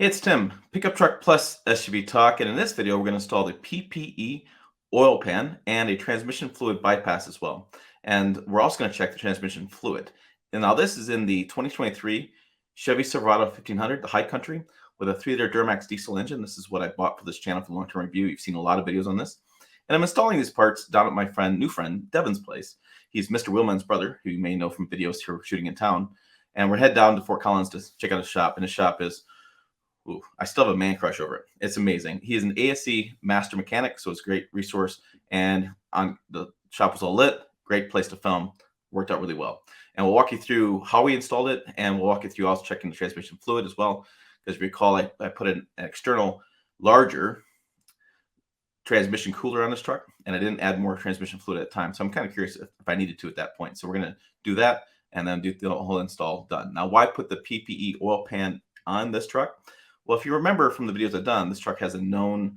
Hey, it's Tim, Pickup Truck Plus SUV Talk, and in this video we're going to install the PPE Oil Pan and a transmission fluid bypass as well. And we're also going to check the transmission fluid. And now this is in the 2023 Chevy Silverado 1500, the High Country, with a 3-liter Duramax diesel engine. This is what I bought for this channel for long-term review. You've seen a lot of videos on this. And I'm installing these parts down at my new friend, Devin's place. He's Mr. Willman's brother, who you may know from videos here shooting in town. And we're headed down to Fort Collins to check out his shop. And his shop is ooh, I still have a man crush over it. It's amazing. He is an ASE Master Mechanic, so it's a great resource. And the shop was all lit. Great place to film. Worked out really well. And we'll walk you through how we installed it, and we'll walk you through also checking the transmission fluid as well. Because if you recall, I put an external, larger transmission cooler on this truck, and I didn't add more transmission fluid at the time. So I'm kind of curious if I needed to at that point. So we're going to do that and then do the whole install done. Now, why put the PPE oil pan on this truck? Well, if you remember from the videos I've done, this truck has a known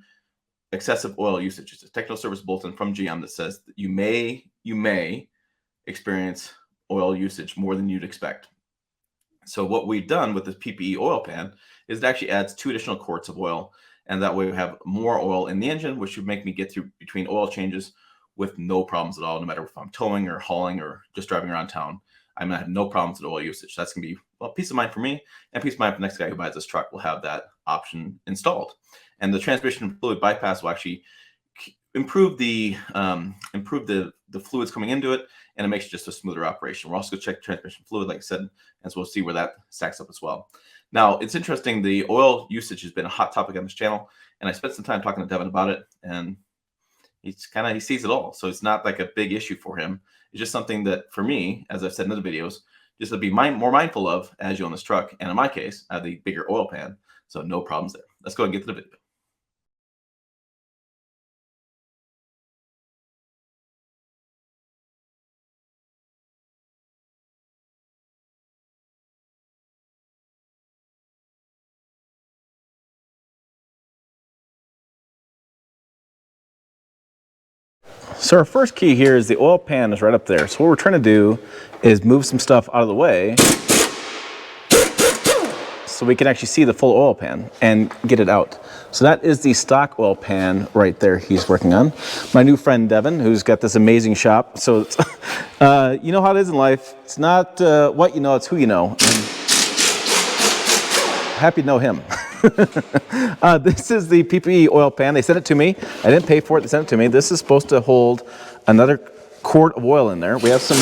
excessive oil usage. It's a technical service bulletin from GM that says that you may experience oil usage more than you'd expect. So what we've done with this PPE oil pan is it actually adds 2 additional quarts of oil, and that way we have more oil in the engine, which would make me get through between oil changes with no problems at all, no matter if I'm towing or hauling or just driving around town. I'm going to have no problems with oil usage. That's going to be, well, peace of mind for me and peace of mind for the next guy who buys this truck will have that option installed. And the transmission fluid bypass will actually improve the fluids coming into it, and it makes it just a smoother operation. We're also going to check transmission fluid, like I said, and so we'll see where that stacks up as well. Now, it's interesting. The oil usage has been a hot topic on this channel, and I spent some time talking to Devin about it, and he sees it all. So it's not like a big issue for him. It's just something that, for me, as I've said in other videos, just to be more mindful of as you own this truck. And in my case, I have the bigger oil pan, so no problems there. Let's go and get to the video. So our first key here is the oil pan is right up there. So what we're trying to do is move some stuff out of the way so we can actually see the full oil pan and get it out. So that is the stock oil pan right there he's working on. My new friend Devin, who's got this amazing shop. So it's, you know how it is in life. It's not what you know, it's who you know. And happy to know him. This is the PPE oil pan. They sent it to me. I didn't pay for it. They sent it to me. This is supposed to hold another quart of oil in there. We have some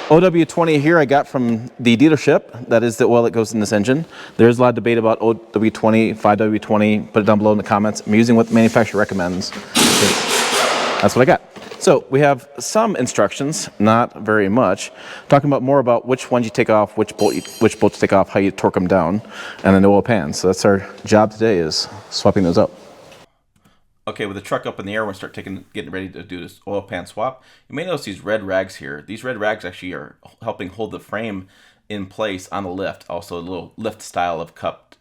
OW20 here I got from the dealership. That is the oil that goes in this engine. There's a lot of debate about OW20, 5W20. Put it down below in the comments. I'm using what the manufacturer recommends. That's what I got. So we have some instructions, not very much, talking about more about which ones you take off, which bolts you take off, how you torque them down, and then the oil pan. So that's our job today, is swapping those out. Okay, with the truck up in the air, we're going to start getting ready to do this oil pan swap. You may notice these red rags here. These red rags actually are helping hold the frame in place on the lift. Also a little lift style of cupped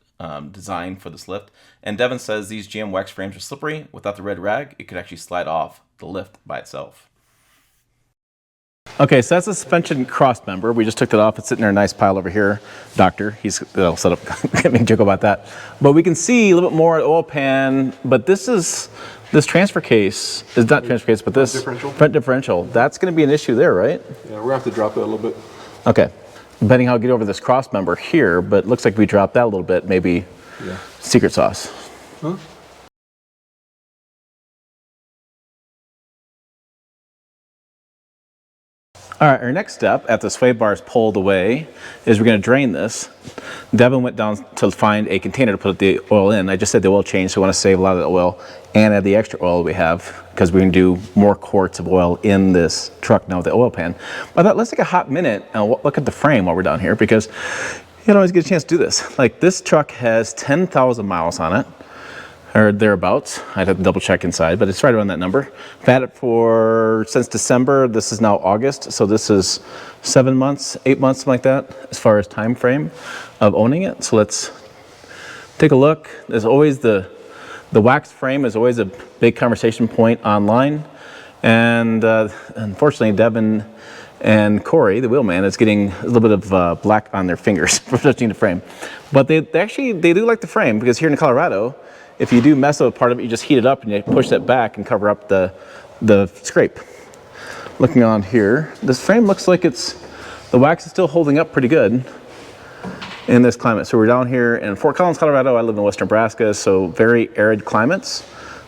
design for this lift. And Devin says these GM wax frames are slippery. Without the red rag, it could actually slide off the lift by itself. Okay, so that's a suspension cross member. We just took that off. It's sitting in a nice pile over here. Doctor, he's all set up. Can't make a joke about that. But we can see a little bit more oil pan. But this transfer case is not transfer case, but this front differential. That's going to be an issue there, right? Yeah, we're going to have to drop it a little bit. Okay, depending how we get over this cross member here. But it looks like we dropped that a little bit. Maybe secret sauce. Huh? All right, our next step, after the sway bar is pulled away, is we're going to drain this. Devin went down to find a container to put the oil in. I just said the oil change, so we want to save a lot of the oil and add the extra oil we have, because we're going to do more quarts of oil in this truck now with the oil pan. But I thought, let's take a hot minute and look at the frame while we're down here, because you don't always get a chance to do this. Like, this truck has 10,000 miles on it, or thereabouts. I'd have to double check inside, but it's right around that number. I've had it since December. This is now August, so this is 7 months, 8 months, something like that, as far as time frame of owning it. So let's take a look. There's always the wax frame is always a big conversation point online, and unfortunately, Devin and Corey, the wheelman, is getting a little bit of black on their fingers for touching the frame. But they do like the frame, because here in Colorado, if you do mess with part of it, you just heat it up and you push that back and cover up the scrape. Looking on here, this frame looks like the wax is still holding up pretty good in this climate. So we're down here in Fort Collins, Colorado. I live in western Nebraska, so very arid climates.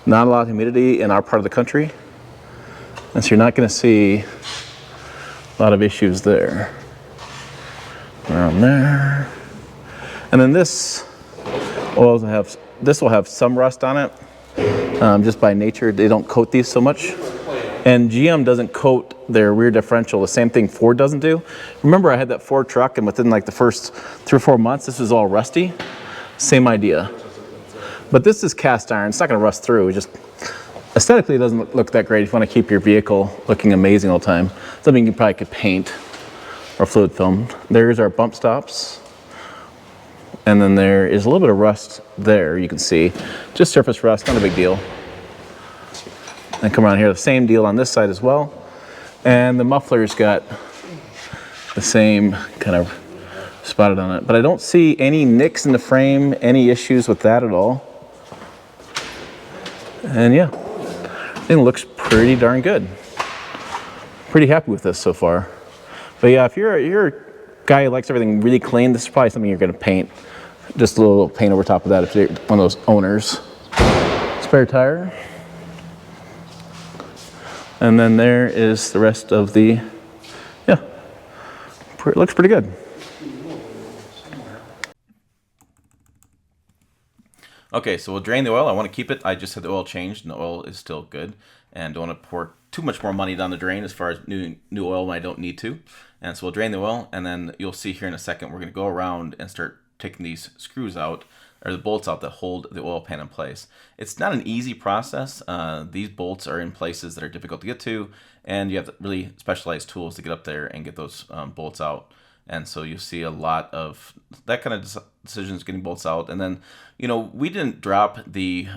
Not a lot of humidity in our part of the country. And so you're not going to see a lot of issues there. Around there. And then this will have some rust on it. Just by nature, they don't coat these so much. And GM doesn't coat their rear differential the same thing Ford doesn't do. Remember, I had that Ford truck, and within like the first 3 or 4 months, this was all rusty. Same idea. But this is cast iron. It's not going to rust through. It just aesthetically, it doesn't look that great if you want to keep your vehicle looking amazing all the time. Something you probably could paint or fluid film. There's our bump stops. And then there is a little bit of rust there, you can see. Just surface rust, not a big deal. And come around here, the same deal on this side as well. And the muffler's got the same kind of spotted on it. But I don't see any nicks in the frame, any issues with that at all. And yeah, it looks pretty darn good. Pretty happy with this so far. But yeah, if you're a guy who likes everything really clean, this is probably something you're gonna paint. Just a little paint over top of that if you're one of those owners. Spare tire. And then there is the rest of the, yeah, it looks pretty good. Okay, so we'll drain the oil. I want to keep it. I just had the oil changed, and the oil is still good. And don't want to pour too much more money down the drain as far as new oil when I don't need to. And so we'll drain the oil, and then you'll see here in a second, we're going to go around and start taking these screws out, or the bolts out that hold the oil pan in place. It's not an easy process. These bolts are in places that are difficult to get to, and you have really specialized tools to get up there and get those bolts out. And so you see a lot of that kind of decisions getting bolts out. And then, you know, we didn't drop the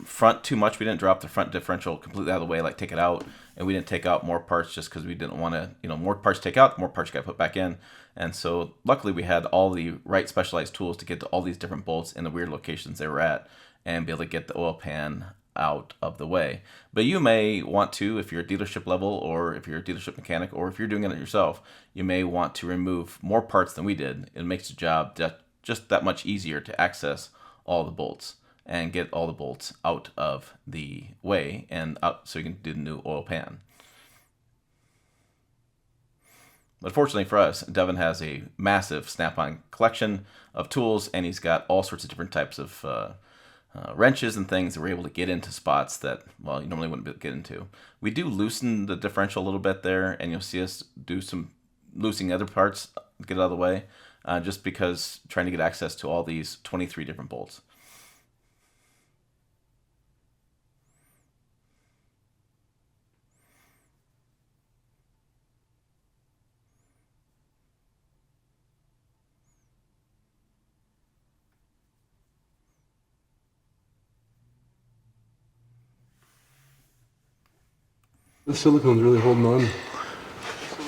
front too much. We didn't drop the front differential completely out of the way, like take it out. And we didn't take out more parts just because we didn't want to, you know, more parts take out, more parts got put back in. And so luckily we had all the right specialized tools to get to all these different bolts in the weird locations they were at and be able to get the oil pan out of the way. But you may want to, if you're a dealership level, or if you're a dealership mechanic, or if you're doing it yourself, you may want to remove more parts than we did. It makes the job just that much easier to access all the bolts and get all the bolts out of the way and out so you can do the new oil pan. But fortunately for us, Devin has a massive Snap-on collection of tools, and he's got all sorts of different types of wrenches and things that we're able to get into spots that, well, you normally wouldn't get into. We do loosen the differential a little bit there, and you'll see us do some loosening other parts to get it out of the way, just because trying to get access to all these 23 different bolts. The silicone's really holding on. All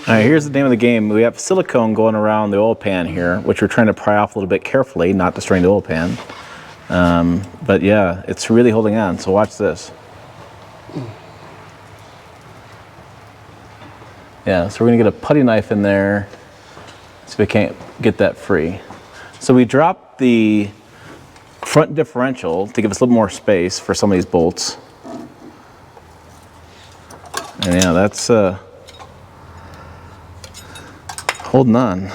right, here's the name of the game. We have silicone going around the oil pan here, which we're trying to pry off a little bit carefully, not destroying the oil pan. But yeah, it's really holding on, so watch this. Yeah, so we're gonna get a putty knife in there so we can't get that free. So we dropped the front differential to give us a little more space for some of these bolts. And yeah, that's holding on.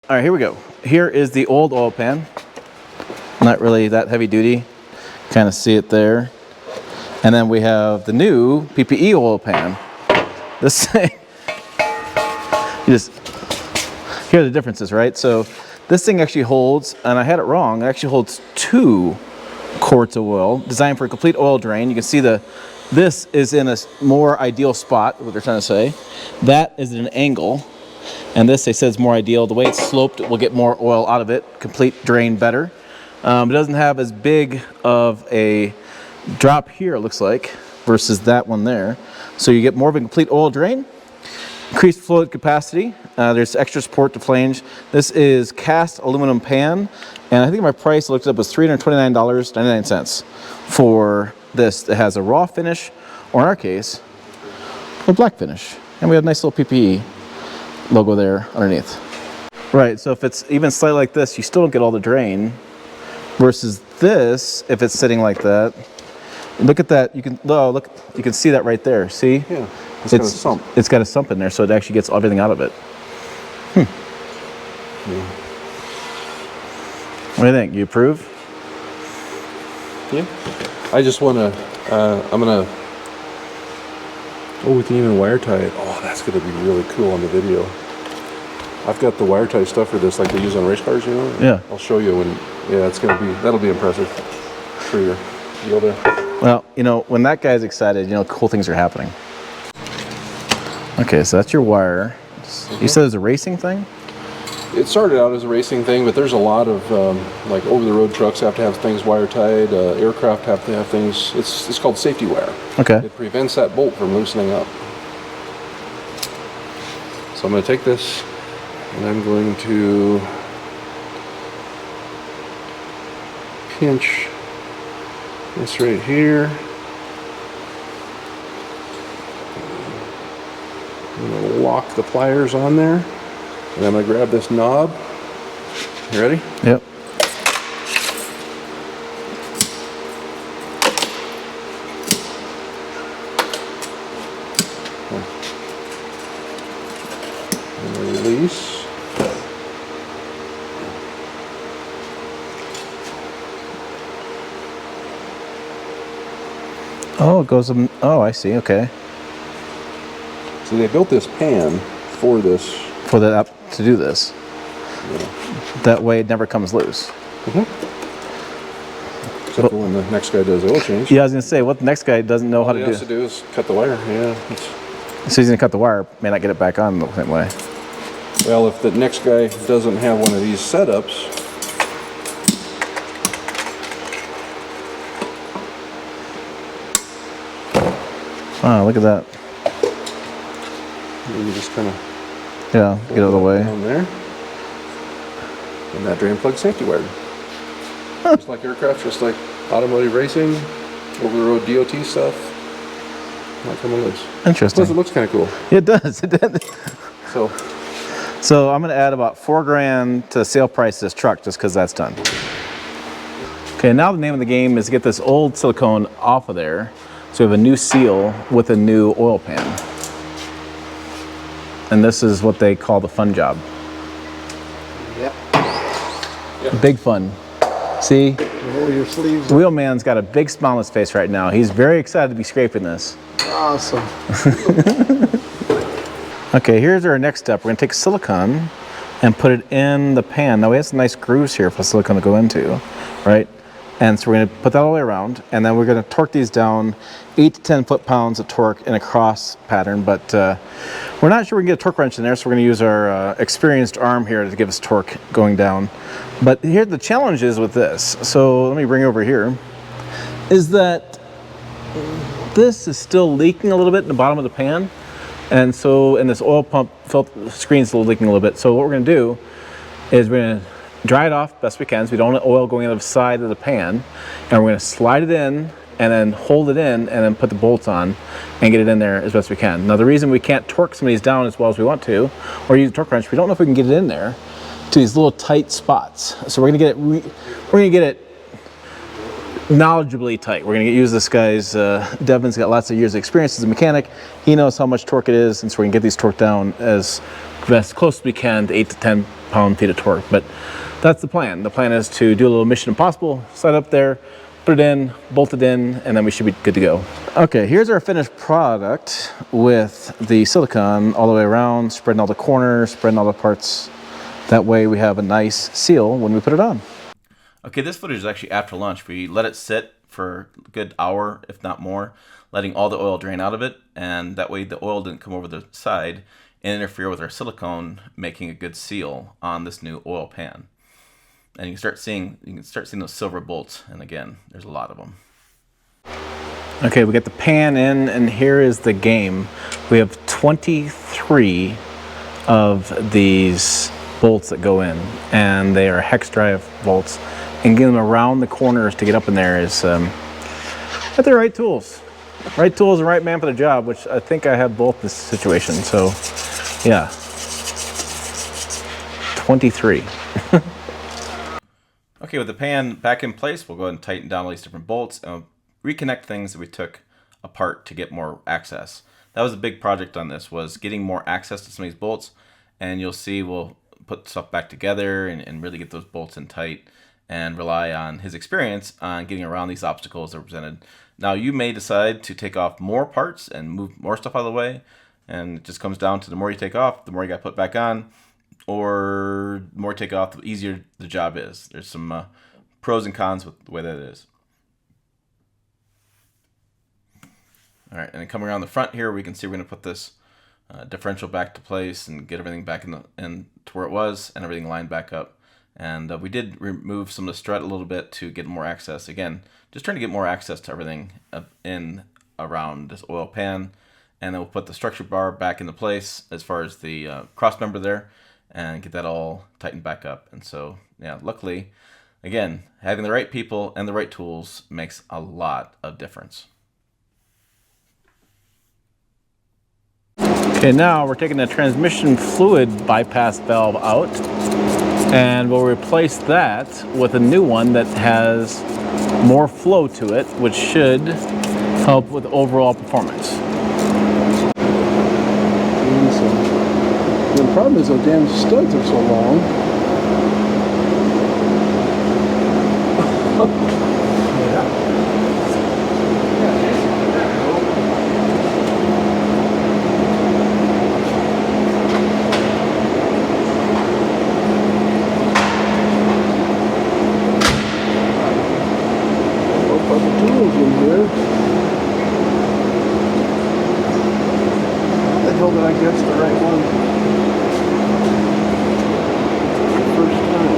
All right, here we go. Here is the old oil pan. Not really that heavy duty. Kind of see it there. And then we have the new PPE oil pan. This thing, here are the differences, right? So This thing actually holds, and I had it wrong, it actually holds 2 quarts of oil, designed for a complete oil drain. You can see this is in a more ideal spot, what they're trying to say. That is at an angle, and this, they said, is more ideal. The way it's sloped, it will get more oil out of it, complete drain better. It doesn't have as big of a drop here, it looks like, versus that one there. So you get more of a complete oil drain. Increased fluid capacity. There's extra support to flange. This is cast aluminum pan, and I think my price I looked it up was $329.99 for this. It has a raw finish, or in our case, a black finish. And we have a nice little PPE logo there underneath. Right, so if it's even slightly like this, you still don't get all the drain, versus this, if it's sitting like that. Look at that, you can see that right there, see? Yeah. It's got a sump. It's got a sump in there, so it actually gets everything out of it. Yeah. What do you think? You approve? Yeah. I just want to, I'm going to, we can even wire tie it. Oh, that's going to be really cool on the video. I've got the wire tie stuff for this, like they use on race cars, you know? Yeah. I'll show you when, yeah, that'll be impressive for your deal there. Well, you know, when that guy's excited, you know, cool things are happening. Okay, so that's your wire. You said it was a racing thing? It started out as a racing thing, but there's a lot of like over-the-road trucks have to have things wire tied. Aircraft have to have things. It's called safety wire. Okay. It prevents that bolt from loosening up. So I'm going to take this and I'm going to pinch this right here. I'm going to lock the pliers on there, and I'm going to grab this knob. You ready? Yep. And release. Oh, it goes, oh, I see, okay. So they built this pan for this. For the app to do this. Yeah. That way it never comes loose. Except for when the next guy does the oil change. Yeah, I was going to say, what the next guy doesn't know how All to he do. has to do is cut the wire, yeah. So he's going to cut the wire, may not get it back on the same way. Well, if the next guy doesn't have one of these setups, Wow, look at that. you just kind of Yeah, get out of the way. down there. And that drain plug safety wired. Just like aircraft, just like automotive racing, over-the-road DOT stuff. Not coming loose. Interesting. Plus it looks kind of cool. It does, it does. So I'm going to add about $4,000 to the sale price of this truck just because that's done. Okay, now the name of the game is to get this old silicone off of there. So we have a new seal with a new oil pan. And this is what they call the fun job. Yep. Big fun. See? Roll your sleeves. The wheelman's got a big smile on his face right now. He's very excited to be scraping this. Awesome. Okay, here's our next step. We're going to take silicone and put it in the pan. Now we have some nice grooves here for silicone to go into, right? And so we're going to put that all the way around, and then we're going to torque these down 8 to 10 foot-pounds of torque in a cross pattern, but we're not sure we can get a torque wrench in there, so we're going to use our experienced arm here to give us torque going down. But here the challenge is with this. So let me bring it over here. Is that this is still leaking a little bit in the bottom of the pan, and so in this oil pump filter screen's still leaking a little bit. So what we're going to do is we're going to dry it off best we can so we don't want oil going out of the side of the pan, and we're going to slide it in and then hold it in and then put the bolts on and get it in there as best we can. Now the reason we can't torque some of these down as well as we want to, or use a torque wrench, we don't know if we can get it in there to these little tight spots. So we're going to get it knowledgeably tight. We're going to use this guy's, Devin's got lots of years of experience as a mechanic. He knows how much torque it is, and so we can get these torque down as close as we can to 8 to 10 pound-feet of torque. But that's the plan. The plan is to do a little Mission Impossible, slide up there, put it in, bolt it in, and then we should be good to go. Okay, here's our finished product with the silicone all the way around, spreading all the corners, spreading all the parts That way we have a nice seal when we put it on. Okay, this footage is actually after lunch. We let it sit for a good hour, if not more, letting all the oil drain out of it, and that way the oil didn't come over the side and interfere with our silicone, making a good seal on this new oil pan. And you can start seeing those silver bolts, and again, there's a lot of them. Okay, we got the pan in, and here is the game. We have 23 of these bolts that go in, and they are hex drive bolts. And getting them around the corners to get up in there is but they're right tools. Right tools and right man for the job, which I think I have both this situation. So yeah, 23. Okay, with the pan back in place, we'll go ahead and tighten down all these different bolts and reconnect things that we took apart to get more access. That was a big project on this, was getting more access to some of these bolts, and you'll see we'll put stuff back together and really get those bolts in tight and rely on his experience on getting around these obstacles that are presented. Now you may decide to take off more parts and move more stuff out of the way, and it just comes down to the more you take off, the more you got to put back on, or the more you take off, the easier the job is. There's some pros and cons with the way that it is. All right, and then coming around the front here, we can see we're going to put this differential back to place and get everything back in to where it was and everything lined back up. And we did remove some of the strut a little bit to get more access. Again, just trying to get more access to everything in around this oil pan. And then we'll put the structure bar back into place as far as the cross member there and get that all tightened back up. And so, yeah, luckily, again, having the right people and the right tools makes a lot of difference. Okay, now we're taking the transmission fluid bypass valve out, and we'll replace that with a new one that has more flow to it, which should help with overall performance. The problem is those damn studs are so long. Did I guess the right one first time?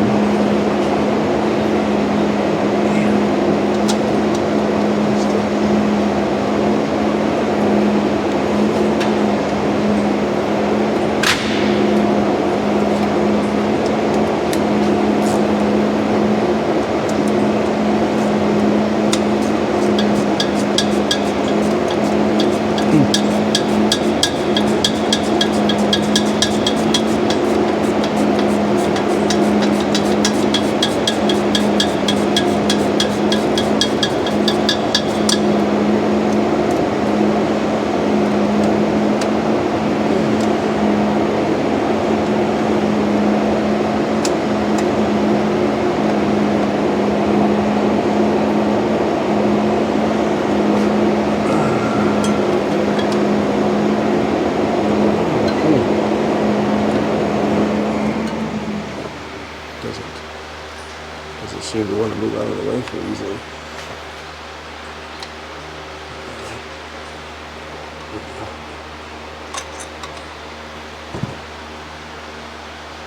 Doesn't seem to want to move out of the way so easily.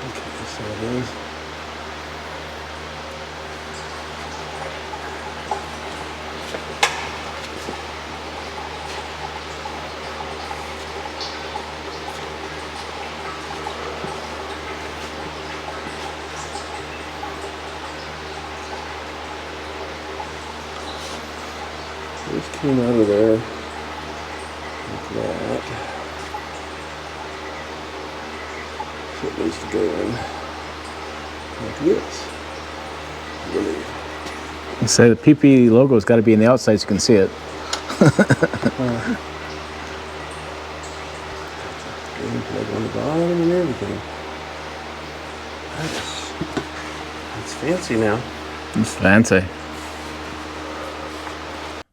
Okay, so it is. This came out of there like that. So it needs to go in like this, I believe. You say the PPE logo's got to be in the outside so you can see it. Plug on the bottom and everything. That's fancy now. It's fancy.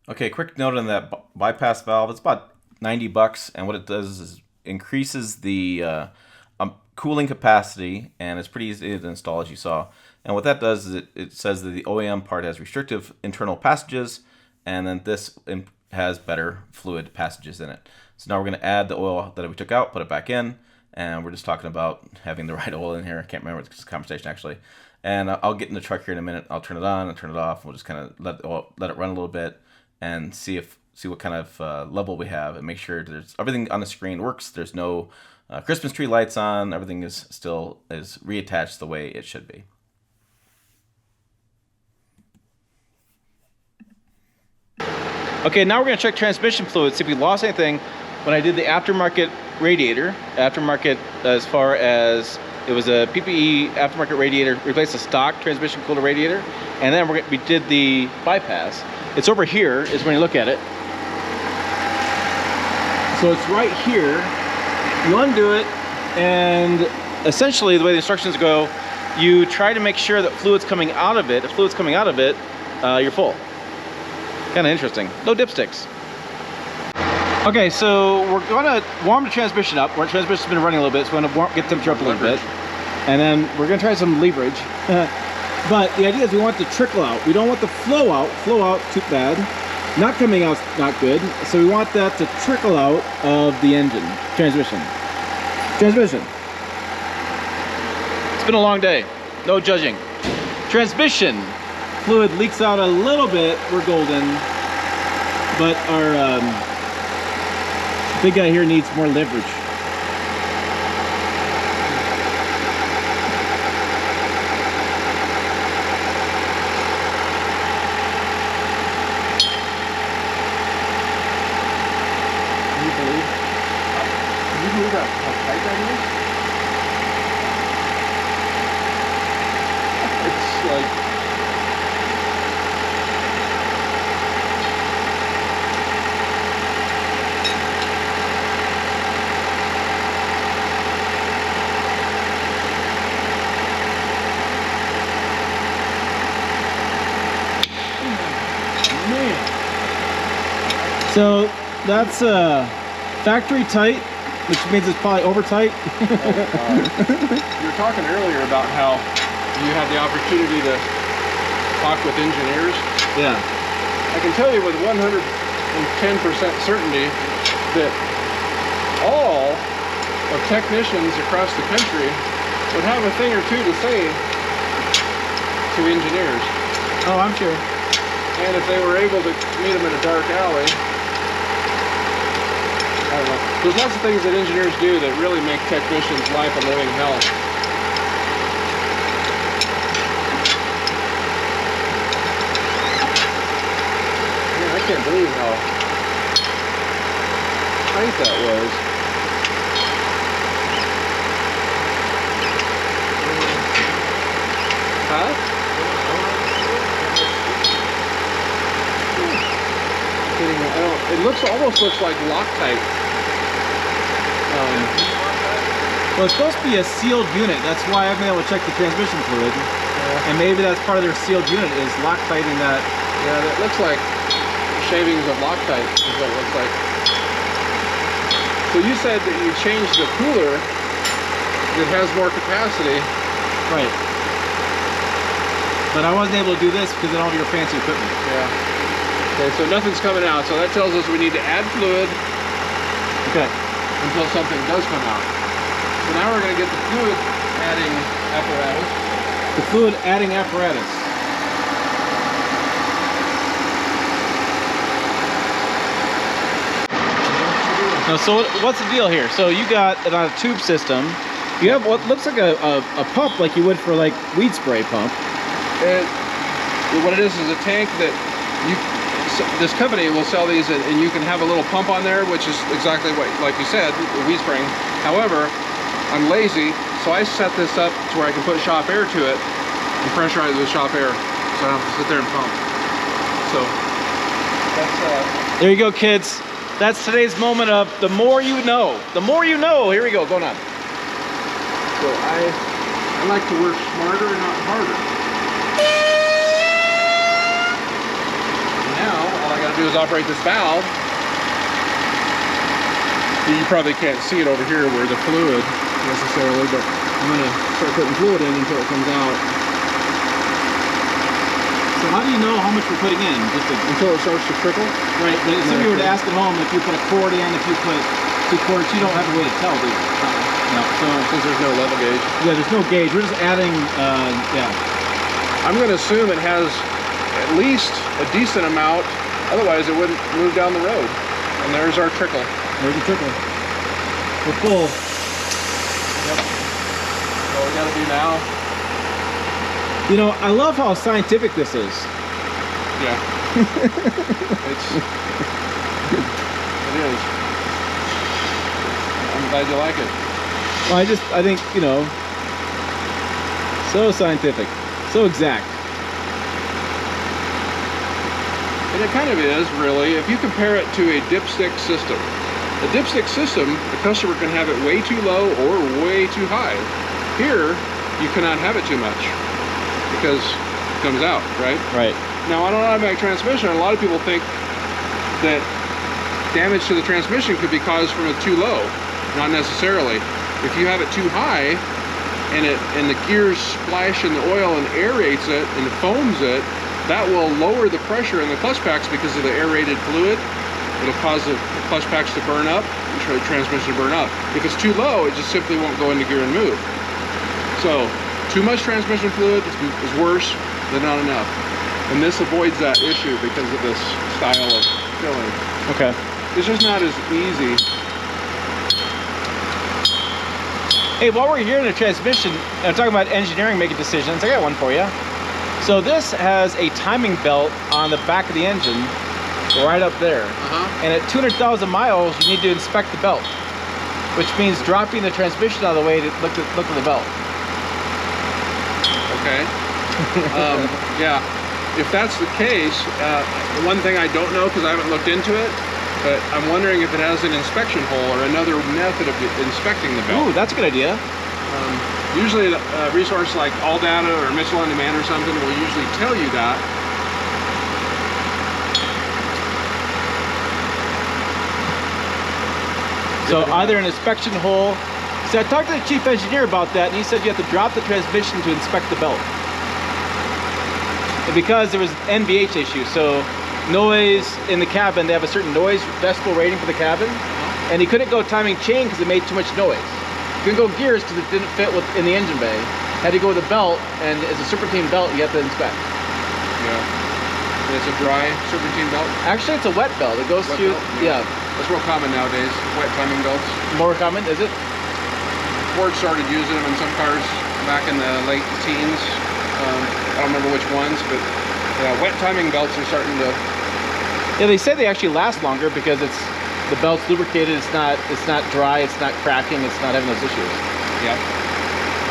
Okay, quick note on that bypass valve. It's about $90, and what it does is increases the cooling capacity, and it's pretty easy to install, as you saw. And what that does is it says that the OEM part has restrictive internal passages, and then this has better fluid passages in it. So now we're going to add the oil that we took out, put it back in, and we're just talking about having the right oil in here. I can't remember this conversation actually. And I'll get in the truck here in a minute. I'll turn it on and turn it off. We'll just kind of let it run a little bit and see what kind of level we have, and make sure there's everything on the screen works. There's no Christmas tree lights on. Everything is reattached the way it should be. Okay, now we're going to check transmission fluid, see if we lost anything when I did the aftermarket radiator. Aftermarket, as far as it was a PPE aftermarket radiator, replaced a stock transmission cooler radiator, and then we did the bypass. It's over here is when you look at it. So it's right here. You undo it, and essentially the way the instructions go, you try to make sure that fluid's coming out of it. If fluid's coming out of it, you're full. Kind of interesting. No dipsticks. Okay, so we're gonna warm the transmission up. Our transmission's been running a little bit, so we're gonna get the temperature up a little bit. And then we're gonna try some leverage. But the idea is we want it to trickle out. We don't want the flow out too bad. Not coming out, not good. So we want that to trickle out of the engine. Transmission. It's been a long day. No judging. Transmission. Fluid leaks out a little bit. We're golden. But our big guy here needs more leverage. So that's factory tight, which means it's probably over tight. You were talking earlier about how you had the opportunity to talk with engineers. Yeah. I can tell you with 110% certainty that all of technicians across the country would have a thing or two to say to engineers. Oh, I'm sure. And if they were able to meet them in a dark alley, I don't know. There's lots of things that engineers do that really make technicians' life a living hell. Man, I can't believe how tight that was. Huh? It almost looks like Loctite. Well, it's supposed to be a sealed unit. That's why I've been able to check the transmission fluid. Yeah. And maybe that's part of their sealed unit, is Loctiting that. Yeah, that looks like shavings of Loctite is what it looks like. So you said that you changed the cooler that has more capacity. Right. But I wasn't able to do this because of all of your fancy equipment. Yeah. Okay, so nothing's coming out. So that tells us we need to add fluid. Okay. Until something does come out. So now we're going to get the fluid adding apparatus. The fluid adding apparatus. Now, so what's the deal here? So you got it on a tube system. You have what looks like a pump, like you would for like weed spray pump. What it is a tank that this company will sell these, and you can have a little pump on there, which is exactly what, like you said, the weed spraying. However, I'm lazy, so I set this up to where I can put shop air to it and pressurize it with shop air, so I don't have to sit there and pump. So that's there you go, kids. That's today's moment of the more you know. The more you know. Here we go. Going on. So I like to work smarter, not harder. Now all I got to do is operate this valve. You probably can't see it over here where the fluid necessarily, but I'm going to start putting fluid in until it comes out. So how do you know how much we're putting in? Just until it starts to trickle? Right, but if somebody were to ask at home if you put a quart in, if you put 2 quarts, you don't have a way to tell, do you? No, so since there's no level gauge. Yeah, there's no gauge. We're just adding, yeah. I'm going to assume it has at least a decent amount, otherwise it wouldn't move down the road. And there's our trickle. There's a trickle. We're full. Yep. So what we got to do now. You know, I love how scientific this is. Yeah. It is. I'm glad you like it. Well, I think, you know, so scientific, so exact. And it kind of is, really, if you compare it to a dipstick system. The dipstick system, the customer can have it way too low or way too high. Here, you cannot have it too much because it comes out, right? Right. Now, on an automatic transmission, a lot of people think that damage to the transmission could be caused from it too low. Not necessarily. If you have it too high and the gears splash in the oil and aerates it and foams it, that will lower the pressure in the clutch packs because of the aerated fluid. It'll cause the clutch packs to burn up, the transmission to burn up. If it's too low, it just simply won't go into gear and move. So, too much transmission fluid is worse than not enough. And this avoids that issue because of this style of filling. Okay. It's just not as easy. Hey, while we're here in the transmission, I'm talking about engineering making decisions, I got one for you. So this has a timing belt on the back of the engine, right up there. And at 200,000 miles, you need to inspect the belt, which means dropping the transmission out of the way to look at the belt. Okay. Yeah. If that's the case, one thing I don't know because I haven't looked into it, but I'm wondering if it has an inspection hole or another method of inspecting the belt. Ooh, that's a good idea. Usually a resource like All Data or Mitchell on Demand or something will usually tell you that. So either an inspection hole. So I talked to the chief engineer about that, and he said you have to drop the transmission to inspect the belt. And because there was NVH issue, so noise in the cabin, they have a certain noise decibel rating for the cabin, and he couldn't go timing chain because it made too much noise. Couldn't go gears because it didn't fit in the engine bay. Had to go with a belt, and as a serpentine belt, you have to inspect. Yeah. And it's a dry serpentine belt? Actually, it's a wet belt. It goes Wet through, belt? yeah. That's real common nowadays, wet timing belts. More common, is it? Ford started using them in some cars back in the late teens. I don't remember which ones, but yeah, wet timing belts are starting to... Yeah, they say they actually last longer because the belt's lubricated, it's not dry, it's not cracking, it's not having those issues. Yep.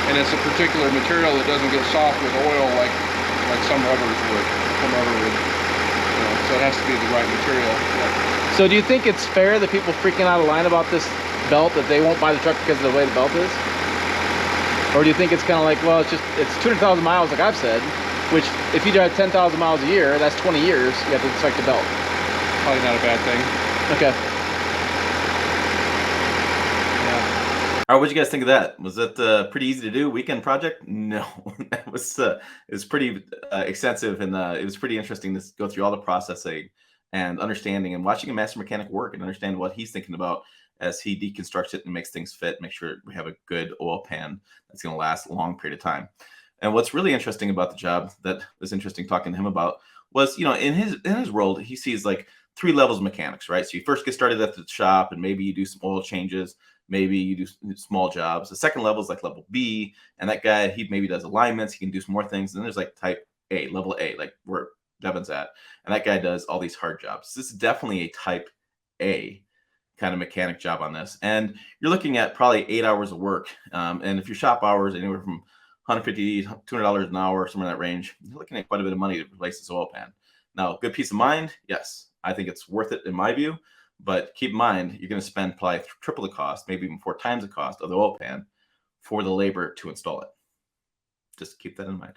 And it's a particular material that doesn't get soft with oil like some rubbers would. Some rubber would. You know, so it has to be the right material. Yep. So do you think it's fair that people freaking out of line about this belt, that they won't buy the truck because of the way the belt is? Or do you think it's kind of like, well, it's 200,000 miles like I've said, which if you drive 10,000 miles a year, that's 20 years, you have to inspect the belt. Probably not a bad thing. Okay. Yeah. All right, what'd you guys think of that? Was that pretty easy to do? Weekend project? No, it was pretty extensive, and it was pretty interesting to go through all the processing and understanding and watching a master mechanic work and understand what he's thinking about as he deconstructs it and makes things fit, make sure we have a good oil pan that's going to last a long period of time. And what's really interesting about the job that was interesting talking to him about was, you know, in his world, he sees like 3 levels of mechanics, right? So you first get started at the shop and maybe you do some oil changes, maybe you do small jobs. The second level is like level B, and that guy, he maybe does alignments, he can do some more things. And then there's like type A, level A, like where Devin's at, and that guy does all these hard jobs. This is definitely a type A kind of mechanic job on this, and you're looking at probably 8 hours of work, and if your shop hours anywhere from $150 $200 an hour, somewhere in that range, you're looking at quite a bit of money to replace this oil pan. Now, good peace of mind, yes, I think it's worth it in my view, but keep in mind you're going to spend probably triple the cost, maybe even 4 times the cost of the oil pan for the labor to install it. Just keep that in mind.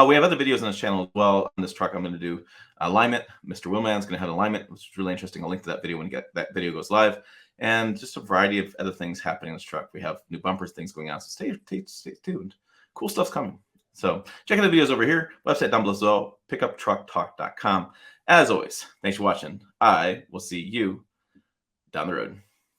We have other videos on this channel as well. On this truck, I'm going to do alignment. Mr. Willman's going to have alignment, which is really interesting. I'll link to that video when that video goes live. and just a variety of other things happening in this truck. We have new bumpers, things going on, so stay tuned. Cool stuff's coming. So check out the videos over here, website down below as well, pickuptrucktalk.com. As always, thanks for watching. I will see you down the road.